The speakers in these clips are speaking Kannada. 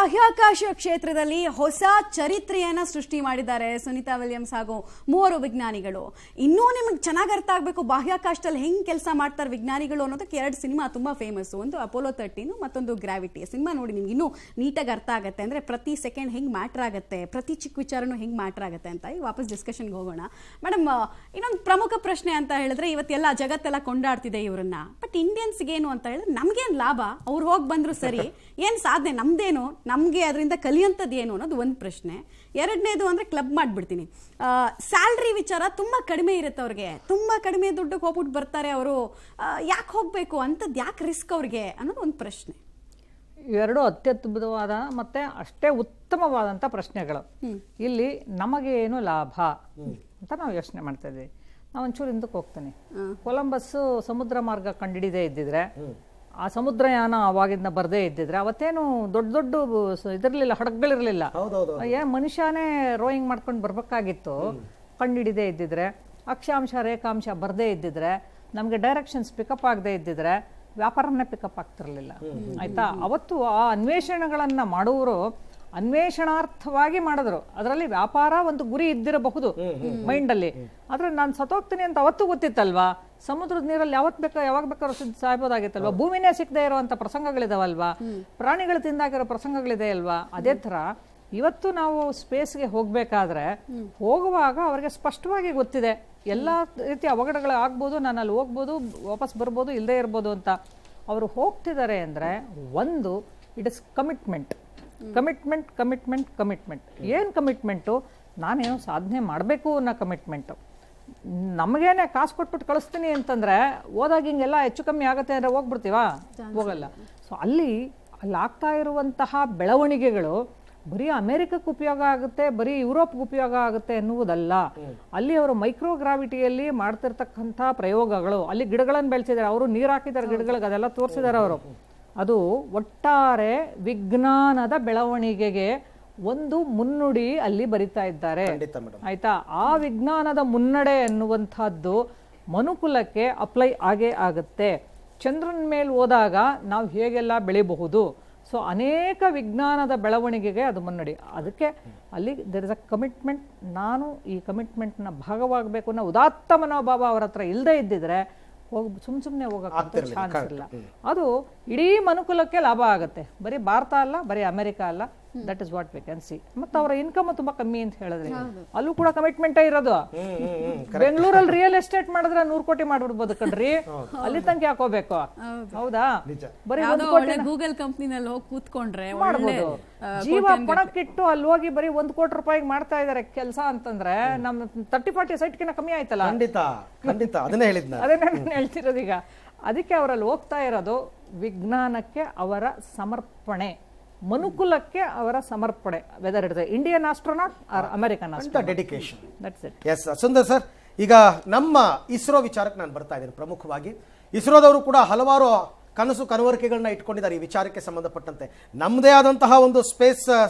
ಬಾಹ್ಯಾಕಾಶ ಕ್ಷೇತ್ರದಲ್ಲಿ ಹೊಸ ಚರಿತ್ರೆಯನ್ನ ಸೃಷ್ಟಿ ಮಾಡಿದ್ದಾರೆ ಸುನೀತಾ ವಿಲಿಯಮ್ಸ್ ಹಾಗೂ ಮೂವರು ವಿಜ್ಞಾನಿಗಳು. ಇನ್ನೂ ನಿಮಗೆ ಚೆನ್ನಾಗಿ ಅರ್ಥ ಆಗಬೇಕು ಬಾಹ್ಯಾಕಾಶದಲ್ಲಿ ಹೆಂಗ್ ಕೆಲಸ ಮಾಡ್ತಾರೆ ವಿಜ್ಞಾನಿಗಳು ಅನ್ನೋದಕ್ಕೆ 2 ಸಿನಿಮಾ ತುಂಬಾ ಫೇಮಸ್. ಒಂದು ಅಪೋಲೋ 13, ಮತ್ತೊಂದು ಗ್ರಾವಿಟಿ. ಸಿನಿಮಾ ನೋಡಿ ನಿಮ್ಗೆ ಇನ್ನೂ ನೀಟಾಗಿ ಅರ್ಥ ಆಗುತ್ತೆ, ಅಂದ್ರೆ ಪ್ರತಿ ಸೆಕೆಂಡ್ ಹೆಂಗ್ ಮ್ಯಾಟರ್ ಆಗುತ್ತೆ, ಪ್ರತಿ ಚಿಕ್ಕ ವಿಚಾರನೂ ಹೆಂಗ್ ಮ್ಯಾಟರ್ ಆಗುತ್ತೆ ಅಂತ. ಈಗ ವಾಪಸ್ ಡಿಸ್ಕಷನ್ಗೆ ಹೋಗೋಣ. ಮೇಡಮ್, ಇನ್ನೊಂದು ಪ್ರಮುಖ ಪ್ರಶ್ನೆ ಅಂತ ಹೇಳಿದ್ರೆ, ಇವತ್ತೆಲ್ಲ ಜಗತ್ತೆಲ್ಲ ಕೊಂಡಾಡ್ತಿದೆ ಇವ್ರನ್ನ, ಬಟ್ ಇಂಡಿಯನ್ಸ್ಗೆ ಏನು ಅಂತ ಹೇಳಿದ್ರೆ ನಮ್ಗೇನು ಲಾಭ, ಅವ್ರು ಹೋಗಿ ಬಂದ್ರು ಸರಿ, ಏನ್ ಸಾಧನೆ ನಮ್ದೇನು, ನಮ್ಗೆ ಅದರಿಂದ ಕಲಿಯಂಥದ್ದು ಏನು ಅನ್ನೋದು ಒಂದು ಪ್ರಶ್ನೆ. ಎರಡನೇದು ಅಂದ್ರೆ ಕ್ಲಬ್ ಮಾಡ್ಬಿಡ್ತೀನಿ, ಸ್ಯಾಲ್ರಿ ವಿಚಾರ ತುಂಬಾ ಕಡಿಮೆ ಇರುತ್ತೆ ಅವ್ರಿಗೆ, ತುಂಬಾ ಕಡಿಮೆ ದುಡ್ಡಿಗೆ ಹೋಗ್ಬಿಟ್ಟು ಬರ್ತಾರೆ ಅವರು, ಯಾಕೆ ಹೋಗ್ಬೇಕು ಅಂತದ್ದು, ಯಾಕೆ ರಿಸ್ಕ್ ಅವ್ರಿಗೆ ಅನ್ನೋದು ಒಂದು ಪ್ರಶ್ನೆ. ಇವೆರಡು ಅತ್ಯದ್ಭುತವಾದ ಮತ್ತೆ ಅಷ್ಟೇ ಉತ್ತಮವಾದಂಥ ಪ್ರಶ್ನೆಗಳು. ಇಲ್ಲಿ ನಮಗೆ ಏನು ಲಾಭ ಅಂತ ನಾವು ಯೋಚನೆ ಮಾಡ್ತಾ ಇದ್ದೀವಿ. ನಾವು ಒಂಚೂರು ಹಿಂದಕ್ಕೆ ಹೋಗ್ತೇನೆ. ಕೊಲಂಬಸ್ ಸಮುದ್ರ ಮಾರ್ಗ ಕಂಡಿಡಿದೇ ಇದ್ದಿದ್ರೆ, ಆ ಸಮುದ್ರಯಾನ ಅವಾಗಿಂದ ಬರದೇ ಇದ್ದಿದ್ರೆ ಅವತ್ತೇನು ದೊಡ್ಡ ದೊಡ್ಡ ಇದಿರಲಿಲ್ಲ, ಹಡಗುಗಳಿರಲಿಲ್ಲ. ಮನುಷ್ಯನೇ ರೋಯಿಂಗ್ ಮಾಡ್ಕೊಂಡು ಬರ್ಬೇಕಾಗಿತ್ತು. ಕಂಡಿಡಿದೇ ಇದ್ದಿದ್ರೆ, ಅಕ್ಷಾಂಶ ರೇಖಾಂಶ ಬರದೇ ಇದ್ದಿದ್ರೆ, ನಮಗೆ ಡೈರೆಕ್ಷನ್ಸ್ ಪಿಕಪ್ ಆಗದೆ ಇದ್ದಿದ್ರೆ ವ್ಯಾಪಾರನೇ ಪಿಕಪ್ ಆಗ್ತಿರ್ಲಿಲ್ಲ. ಆಯ್ತಾ? ಅವತ್ತು ಆ ಅನ್ವೇಷಣೆಗಳನ್ನ ಮಾಡುವವರು ಅನ್ವೇಷಣಾರ್ಥವಾಗಿ ಮಾಡಿದ್ರು. ಅದರಲ್ಲಿ ವ್ಯಾಪಾರ ಒಂದು ಗುರಿ ಇದ್ದಿರಬಹುದು ಮೈಂಡಲ್ಲಿ. ಆದ್ರೆ ನಾನು ಸತ್ತೋಗ್ತೀನಿ ಅಂತ ಅವತ್ತು ಗೊತ್ತಿತ್ತಲ್ವಾ? ಸಮುದ್ರದ ನೀರಲ್ಲಿ ಯಾವಾಗ ಬೇಕಾದ್ರೂ ಸಾಯ್ಬೋದಾಗಿತ್ತಲ್ವಾ? ಭೂಮಿನೇ ಸಿಕ್ಕದೆ ಇರುವಂತ ಪ್ರಸಂಗಗಳಿದಾವಲ್ವಾ? ಪ್ರಾಣಿಗಳು ತಿಂದಾಗಿರೋ ಪ್ರಸಂಗಗಳಿದೆ ಅಲ್ವಾ? ಅದೇ ತರ ಇವತ್ತು ನಾವು ಸ್ಪೇಸ್ಗೆ ಹೋಗ್ಬೇಕಾದ್ರೆ ಹೋಗುವಾಗ ಅವರಿಗೆ ಸ್ಪಷ್ಟವಾಗಿ ಗೊತ್ತಿದೆ ಎಲ್ಲ ರೀತಿಯ ಅವಘಡಗಳು ಆಗ್ಬೋದು, ನಾನು ಅಲ್ಲಿ ಹೋಗ್ಬೋದು, ವಾಪಸ್ ಬರ್ಬೋದು, ಇಲ್ಲದೆ ಇರ್ಬೋದು ಅಂತ. ಅವರು ಹೋಗ್ತಿದ್ದಾರೆ ಅಂದ್ರೆ ಒಂದು ಇಟ್ ಇಸ್ ಕಮಿಟ್ಮೆಂಟ್. ಏನು ಕಮಿಟ್ಮೆಂಟು? ನಾನೇನೋ ಸಾಧನೆ ಮಾಡಬೇಕು ಅನ್ನೋ ಕಮಿಟ್ಮೆಂಟು. ನಮಗೇನೆ ಕಾಸು ಕೊಟ್ಬಿಟ್ಟು ಕಳಿಸ್ತೀನಿ ಅಂತಂದ್ರೆ ಹೋದಾಗ ಹಿಂಗೆಲ್ಲ ಹೆಚ್ಚು ಕಮ್ಮಿ ಆಗುತ್ತೆ ಅಂದ್ರೆ ಹೋಗ್ಬಿಡ್ತೀವಾ? ಹೋಗಲ್ಲ. ಸೊ ಅಲ್ಲಿ ಆಗ್ತಾ ಇರುವಂತಹ ಬೆಳವಣಿಗೆಗಳು ಬರೀ ಅಮೆರಿಕಕ್ಕೆ ಉಪಯೋಗ ಆಗುತ್ತೆ, ಬರೀ ಯುರೋಪ್ಗೆ ಉಪಯೋಗ ಆಗುತ್ತೆ ಎನ್ನುವುದಲ್ಲ. ಅಲ್ಲಿ ಅವರು ಮೈಕ್ರೋಗ್ರಾವಿಟಿಯಲ್ಲಿ ಮಾಡ್ತಿರ್ತಕ್ಕಂಥ ಪ್ರಯೋಗಗಳು, ಅಲ್ಲಿ ಗಿಡಗಳನ್ನು ಬೆಳೆಸಿದ್ದಾರೆ, ಅವರು ನೀರು ಹಾಕಿದ್ದಾರೆ ಗಿಡಗಳಿಗೆ, ಅದೆಲ್ಲ ತೋರಿಸಿದ್ದಾರೆ ಅವರು. ಅದು ಒಟ್ಟಾರೆ ವಿಜ್ಞಾನದ ಬೆಳವಣಿಗೆಗೆ ಒಂದು ಮುನ್ನುಡಿ ಅಲ್ಲಿ ಬರಿತಾ ಇದ್ದಾರೆ. ಆಯ್ತಾ? ಆ ವಿಜ್ಞಾನದ ಮುನ್ನಡೆ ಎನ್ನುವಂಥದ್ದು ಮನುಕುಲಕ್ಕೆ ಅಪ್ಲೈ ಆಗೇ ಆಗುತ್ತೆ. ಚಂದ್ರನ ಮೇಲೆ ಹೋದಾಗ ನಾವು ಹೇಗೆಲ್ಲ ಬೆಳಿಬಹುದು. ಸೊ ಅನೇಕ ವಿಜ್ಞಾನದ ಬೆಳವಣಿಗೆಗೆ ಅದು ಮುನ್ನಡಿ. ಅದಕ್ಕೆ ಅಲ್ಲಿ ದೇರ್ ಇಸ್ ಅ ಕಮಿಟ್ಮೆಂಟ್. ನಾನು ಈ ಕಮಿಟ್ಮೆಂಟ್ನ ಭಾಗವಾಗಬೇಕು ಅನ್ನೋ ಉದಾತ್ತ ಮನೋಭಾವ ಅವರ ಹತ್ರ ಇಲ್ಲದೆ ಇದ್ದಿದ್ರೆ ಸುಮ್ಮನೆ ಹೋಗಕ್ಕೆ ಚಾನ್ಸ್ ಇಲ್ಲ. ಅದು ಇಡೀ ಮನುಕುಲಕ್ಕೆ ಲಾಭ ಆಗುತ್ತೆ. ಬರೀ ಭಾರತ ಅಲ್ಲ, ಬರೀ ಅಮೆರಿಕ ಅಲ್ಲ. That is what we can see. ಮತ್ತೆ ಅವರ ಇನ್ಕಮ್ ತುಂಬಾ ಕಮ್ಮಿ ಅಂತ ಹೇಳಿದ್ರೆ ಅಲ್ಲೂ ಕೂಡ ಕಮಿಟ್ಮೆಂಟೇ ಇರೋದು. ಬೆಂಗಳೂರಲ್ಲಿ ರಿಯಲ್ ಎಸ್ಟೇಟ್ ಮಾಡಿದ್ರೆ 100 ಕೋಟಿ ಮಾಡ್ಬಿಡ್ಬೋದು ಕಣ್ರಿ, ಅಲ್ಲಿ ತನಕ ಹಾಕೋಬೇಕು. ಹೌದಾ? ಬರೀ ಗೂಗಲ್ ಕಂಪ್ನಿನಲ್ಲಿ ಹೋಗಿ ಕೂತ್ಕೊಂಡ್ರೆ ಮಾಡ್ಬೋದು. ಜೀವ ಪಣಕ್ಕಿಟ್ಟು ಅಲ್ಲಿ ಹೋಗಿ ಬರೀ 1 ಕೋಟಿ ರೂಪಾಯಿಗೆ ಮಾಡ್ತಾ ಇದಾರೆ ಕೆಲಸ ಅಂತಂದ್ರೆ ನಮ್ 30-40 ಸೈಟ್ಗಿನ ಕಮ್ಮಿ ಆಯ್ತಲ್ಲ. ಅದನ್ನೇ ಹೇಳ್ತಿರೋದು ಈಗ. ಅದಕ್ಕೆ ಅವರಲ್ಲಿ ಹೋಗ್ತಾ ಇರೋದು ವಿಜ್ಞಾನಕ್ಕೆ ಅವರ ಸಮರ್ಪಣೆ, ಮನುಕುಲಕ್ಕೆ ಅವರ ಸಮರ್ಪಣೆ. Whether it is Indian astronaut or American astronaut, dedication. That's it. S Sundar sir, ಈಗ ನಮ್ಮ ಇಸ್ರೋ ವಿಚಾರಕ್ಕೆ ನಾನು ಬರ್ತಾ ಇದ್ದೀನಿ. ಪ್ರಮುಖವಾಗಿ ಇಸ್ರೋದವರು ಕೂಡ ಹಲವಾರು ಕನವರಿಕೆಗಳನ್ನ ಇಟ್ಕೊಂಡಿದ್ದಾರೆ ಈ ವಿಚಾರಕ್ಕೆ ಸಂಬಂಧಪಟ್ಟಂತೆ. ನಮ್ಮದೇ ಆದಂತಹ ಒಂದು ಸ್ಪೇಸ್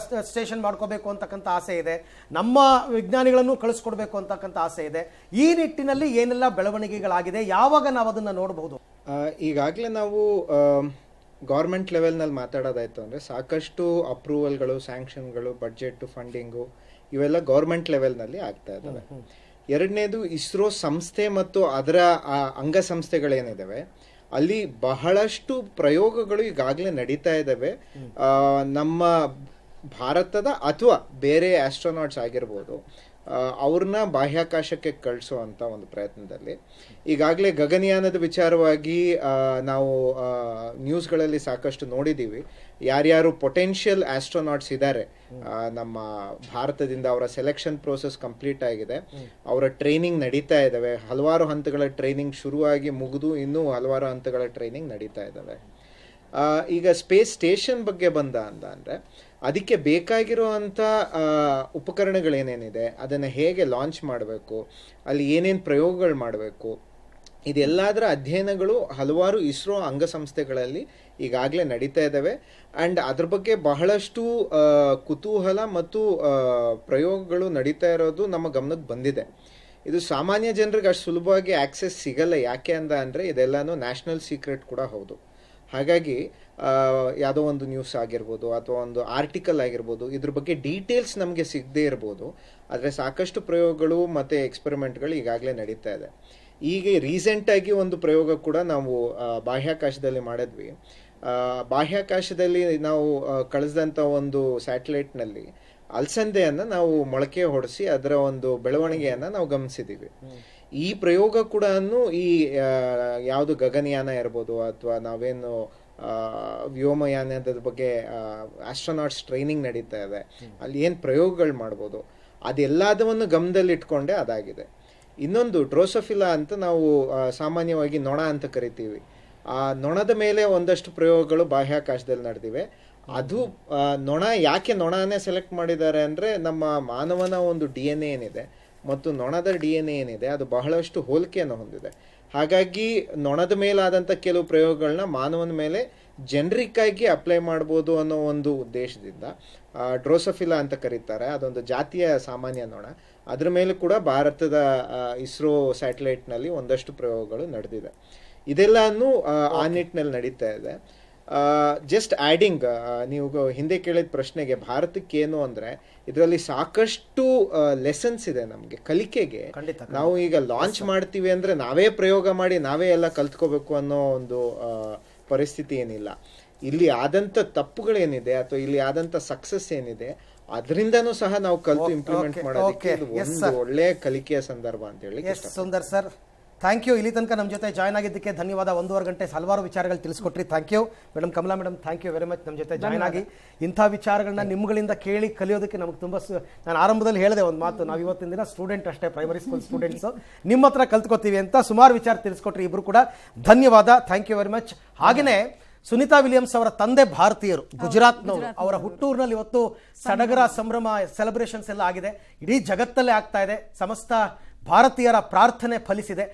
ಸ್ಟೇಷನ್ ಮಾಡ್ಕೋಬೇಕು ಅಂತಕ್ಕಂಥ ಆಸೆ ಇದೆ, ನಮ್ಮ ವಿಜ್ಞಾನಿಗಳನ್ನು ಕಳಿಸ್ಕೊಡ್ಬೇಕು ಅಂತಕ್ಕಂಥ ಆಸೆ ಇದೆ. ಈ ನಿಟ್ಟಿನಲ್ಲಿ ಏನೆಲ್ಲ ಬೆಳವಣಿಗೆಗಳಾಗಿದೆ, ಯಾವಾಗ ನಾವು ಅದನ್ನ ನೋಡಬಹುದು? ಈಗಾಗಲೇ ನಾವು ಗೌರ್ಮೆಂಟ್ ಲೆವೆಲ್ನಲ್ಲಿ ಮಾತಾಡೋದಾಯ್ತು ಅಂದರೆ ಸಾಕಷ್ಟು ಅಪ್ರೂವಲ್ಗಳು, ಸ್ಯಾಂಕ್ಷನ್ಗಳು, ಬಡ್ಜೆಟ್, ಫಂಡಿಂಗು ಇವೆಲ್ಲ ಗೌರ್ಮೆಂಟ್ ಲೆವೆಲ್ನಲ್ಲಿ ಆಗ್ತಾ ಇದ್ದಾವೆ. ಎರಡನೇದು ಇಸ್ರೋ ಸಂಸ್ಥೆ ಮತ್ತು ಅದರ ಅಂಗಸಂಸ್ಥೆಗಳೇನಿದ್ದಾವೆ ಅಲ್ಲಿ ಬಹಳಷ್ಟು ಪ್ರಯೋಗಗಳು ಈಗಾಗಲೇ ನಡೀತಾ ಇದ್ದಾವೆ. ನಮ್ಮ ಭಾರತದ ಅಥವಾ ಬೇರೆ ಆಸ್ಟ್ರೋನಾಟ್ಸ್ ಆಗಿರ್ಬೋದು, ಅವ್ರನ್ನ ಬಾಹ್ಯಾಕಾಶಕ್ಕೆ ಕಳಿಸುವಂಥ ಒಂದು ಪ್ರಯತ್ನದಲ್ಲಿ ಈಗಾಗಲೇ ಗಗನಯಾನದ ವಿಚಾರವಾಗಿ ನಾವು ನ್ಯೂಸ್ಗಳಲ್ಲಿ ಸಾಕಷ್ಟು ನೋಡಿದ್ದೀವಿ. ಯಾರ್ಯಾರು ಪೊಟೆನ್ಷಿಯಲ್ ಆಸ್ಟ್ರೋನಾಟ್ಸ್ ಇದ್ದಾರೆ ನಮ್ಮ ಭಾರತದಿಂದ, ಅವರ ಸೆಲೆಕ್ಷನ್ ಪ್ರೋಸೆಸ್ ಕಂಪ್ಲೀಟ್ ಆಗಿದೆ, ಅವರ ಟ್ರೈನಿಂಗ್ ನಡೀತಾ ಇದ್ದಾವೆ. ಹಲವಾರು ಹಂತಗಳ ಟ್ರೈನಿಂಗ್ ಶುರುವಾಗಿ ಮುಗಿದು ಇನ್ನೂ ಹಲವಾರು ಹಂತಗಳ ಟ್ರೈನಿಂಗ್ ನಡೀತಾ ಇದ್ದಾವೆ. ಈಗ ಸ್ಪೇಸ್ ಸ್ಟೇಷನ್ ಬಗ್ಗೆ ಬಂದ ಅಂದರೆ ಅದಕ್ಕೆ ಬೇಕಾಗಿರುವಂಥ ಉಪಕರಣಗಳೇನೇನಿದೆ, ಅದನ್ನು ಹೇಗೆ ಲಾಂಚ್ ಮಾಡಬೇಕು, ಅಲ್ಲಿ ಏನೇನು ಪ್ರಯೋಗಗಳು ಮಾಡಬೇಕು, ಇದೆಲ್ಲದರ ಅಧ್ಯಯನಗಳು ಹಲವಾರು ಇಸ್ರೋ ಅಂಗಸಂಸ್ಥೆಗಳಲ್ಲಿ ಈಗಾಗಲೇ ನಡೀತಾ ಇದ್ದಾವೆ. ಆ್ಯಂಡ್ ಅದ್ರ ಬಗ್ಗೆ ಬಹಳಷ್ಟು ಕುತೂಹಲ ಮತ್ತು ಪ್ರಯೋಗಗಳು ನಡೀತಾ ಇರೋದು ನಮ್ಮ ಗಮನಕ್ಕೆ ಬಂದಿದೆ. ಇದು ಸಾಮಾನ್ಯ ಜನರಿಗೆ ಅಷ್ಟು ಸುಲಭವಾಗಿ ಆಕ್ಸೆಸ್ ಸಿಗಲ್ಲ. ಯಾಕೆ ಅಂದರೆ ಇದೆಲ್ಲನೂ ನ್ಯಾಷನಲ್ ಸೀಕ್ರೆಟ್ ಕೂಡ ಹೌದು. ಹಾಗಾಗಿ ಯಾವುದೋ ಒಂದು ನ್ಯೂಸ್ ಆಗಿರ್ಬೋದು ಅಥವಾ ಒಂದು ಆರ್ಟಿಕಲ್ ಆಗಿರ್ಬೋದು, ಇದ್ರ ಬಗ್ಗೆ ಡೀಟೇಲ್ಸ್ ನಮಗೆ ಸಿಗದೇ ಇರ್ಬೋದು. ಆದರೆ ಸಾಕಷ್ಟು ಪ್ರಯೋಗಗಳು ಮತ್ತು ಎಕ್ಸ್ಪೆರಿಮೆಂಟ್ಗಳು ಈಗಾಗಲೇ ನಡೀತಾ ಇದೆ. ಈಗ ರೀಸೆಂಟಾಗಿ ಒಂದು ಪ್ರಯೋಗ ಕೂಡ ನಾವು ಬಾಹ್ಯಾಕಾಶದಲ್ಲಿ ಮಾಡಿದ್ವಿ. ಬಾಹ್ಯಾಕಾಶದಲ್ಲಿ ನಾವು ಕಳಿಸಿದಂಥ ಒಂದು ಸ್ಯಾಟಲೈಟ್ನಲ್ಲಿ ಅಲಸಂದೆಯನ್ನು ನಾವು ಮೊಳಕೆ ಹೊಡೆಸಿ ಅದರ ಒಂದು ಬೆಳವಣಿಗೆಯನ್ನು ನಾವು ಗಮನಿಸಿದ್ದೀವಿ. ಈ ಪ್ರಯೋಗ ಕೂಡ ಈ ಯಾವುದು ಗಗನಯಾನ ಇರ್ಬೋದು ಅಥವಾ ನಾವೇನು ವ್ಯೋಮಯಾನದ ಬಗ್ಗೆ ಆಸ್ಟ್ರೋನಾಟ್ಸ್ ಟ್ರೈನಿಂಗ್ ನಡೀತಾ ಇದೆ, ಅಲ್ಲಿ ಏನು ಪ್ರಯೋಗಗಳು ಮಾಡ್ಬೋದು ಅದೆಲ್ಲದವನ್ನು ಗಮನದಲ್ಲಿಟ್ಕೊಂಡೆ ಅದಾಗಿದೆ. ಇನ್ನೊಂದು ಡ್ರೋಸೋಫಿಲಾ ಅಂತ ನಾವು ಸಾಮಾನ್ಯವಾಗಿ ನೊಣ ಅಂತ ಕರಿತೀವಿ. ಆ ನೊಣದ ಮೇಲೆ ಒಂದಷ್ಟು ಪ್ರಯೋಗಗಳು ಬಾಹ್ಯಾಕಾಶದಲ್ಲಿ ನಡೆದಿವೆ. ಅದು ನೊಣ ಯಾಕೆ ನೊಣನೇ ಸೆಲೆಕ್ಟ್ ಮಾಡಿದ್ದಾರೆ ಅಂದರೆ, ನಮ್ಮ ಮಾನವನ ಒಂದು DNA ಏನಿದೆ ಮತ್ತು ನೊಣದ DNA ಏನಿದೆ ಅದು ಬಹಳಷ್ಟು ಹೋಲಿಕೆಯನ್ನು ಹೊಂದಿದೆ. ಹಾಗಾಗಿ ನೊಣದ ಮೇಲಾದಂಥ ಕೆಲವು ಪ್ರಯೋಗಗಳನ್ನ ಮಾನವನ ಮೇಲೆ ಜೆನ್ರಿಕ್ ಆಗಿ ಅಪ್ಲೈ ಮಾಡ್ಬೋದು ಅನ್ನೋ ಒಂದು ಉದ್ದೇಶದಿಂದ ಡ್ರೋಸೋಫಿಲಾ ಅಂತ ಕರೀತಾರೆ. ಅದೊಂದು ಜಾತಿಯ ಸಾಮಾನ್ಯ ನೊಣ. ಅದ್ರ ಮೇಲೆ ಕೂಡ ಭಾರತದ ಇಸ್ರೋ ಸ್ಯಾಟಲೈಟ್ನಲ್ಲಿ ಒಂದಷ್ಟು ಪ್ರಯೋಗಗಳು ನಡೆದಿದೆ. ಇದೆಲ್ಲನೂ ಆ ನಿಟ್ಟಿನಲ್ಲಿ ನಡೀತಾ ಇದೆ. ಜಸ್ಟ್ ಆ್ಯಡಿಂಗ್, ನೀವು ಹಿಂದೆ ಕೇಳಿದ ಪ್ರಶ್ನೆಗೆ ಭಾರತಕ್ಕೇನು ಅಂದರೆ, ಇದರಲ್ಲಿ ಸಾಕಷ್ಟು ಲೆಸನ್ಸ್ ಇದೆ ನಮಗೆ ಕಲಿಕೆಗೆ. ನಾವು ಈಗ ಲಾಂಚ್ ಮಾಡ್ತೀವಿ ಅಂದರೆ ನಾವೇ ಪ್ರಯೋಗ ಮಾಡಿ ನಾವೇ ಎಲ್ಲ ಕಲ್ತ್ಕೋಬೇಕು ಅನ್ನೋ ಒಂದು ಪರಿಸ್ಥಿತಿ ಏನಿಲ್ಲ. ಇಲ್ಲಿ ಆದಂಥ ತಪ್ಪುಗಳೇನಿದೆ ಅಥವಾ ಇಲ್ಲಿ ಆದಂಥ ಸಕ್ಸಸ್ ಏನಿದೆ ಅದರಿಂದನೂ ಸಹ ನಾವು ಕಲ್ತು ಇಂಪ್ಲಿಮೆಂಟ್ ಮಾಡೋದಕ್ಕೆ ಇದು ಒಂದು ಒಳ್ಳೆಯ ಕಲಿಕೆಯ ಸಂದರ್ಭ ಅಂತ ಹೇಳಿ. Sundar sir, thank you. ಇಲ್ಲಿ ತನಕ ನಮ್ಮ ಜೊತೆ ಜಾಯ್ನ್ ಆಗಿದ್ದಕ್ಕೆ ಧನ್ಯವಾದ. 1.5 ಗಂಟೆ ಹಲವಾರು ವಿಚಾರಗಳು ತಿಳಿಸ್ಕೊಟ್ರಿ. Thank you madam. Kamala madam, thank you very much ನಮ್ಮ ಜೊತೆ ಜಾಯ್ನ್ ಆಗಿ ಇಂಥ ವಿಚಾರಗಳನ್ನ ನಿಮ್ಗಳಿಂದ ಕೇಳಿ ಕಲಿಯೋದಕ್ಕೆ ನಮಗೆ ತುಂಬ ನಾನು ಆರಂಭದಲ್ಲಿ ಹೇಳಿದೆ ಒಂದು ಮಾತು, ನಾವು ಇವತ್ತಿನ ದಿನ ಸ್ಟೂಡೆಂಟ್ ಅಷ್ಟೇ, ಪ್ರೈಮರಿ ಸ್ಕೂಲ್ ಸ್ಟೂಡೆಂಟ್ಸು, ನಿಮ್ಮ ಹತ್ರ ಕಲ್ತ್ಕೋತೀವಿ ಅಂತ ಸುಮಾರು ವಿಚಾರ ತಿಳಿಸ್ಕೊಟ್ರಿ. ಇಬ್ರು ಕೂಡ ಧನ್ಯವಾದ. Thank you very much. ಹಾಗೆಯೇ ಸುನೀತಾ ವಿಲಿಯಮ್ಸ್ ಅವರ ತಂದೆ ಭಾರತೀಯರು, ಗುಜರಾತ್ನವರು. ಅವರ ಹುಟ್ಟೂರಿನಲ್ಲಿ ಇವತ್ತು ಸಡಗರ ಸಂಭ್ರಮ ಸೆಲೆಬ್ರೇಷನ್ಸ್ ಎಲ್ಲ ಆಗಿದೆ. ಇಡೀ ಜಗತ್ತಲ್ಲೇ ಆಗ್ತಾ ಇದೆ. ಸಮಸ್ತ ಭಾರತೀಯರ ಪ್ರಾರ್ಥನೆ ಫಲಿಸಿದೆ.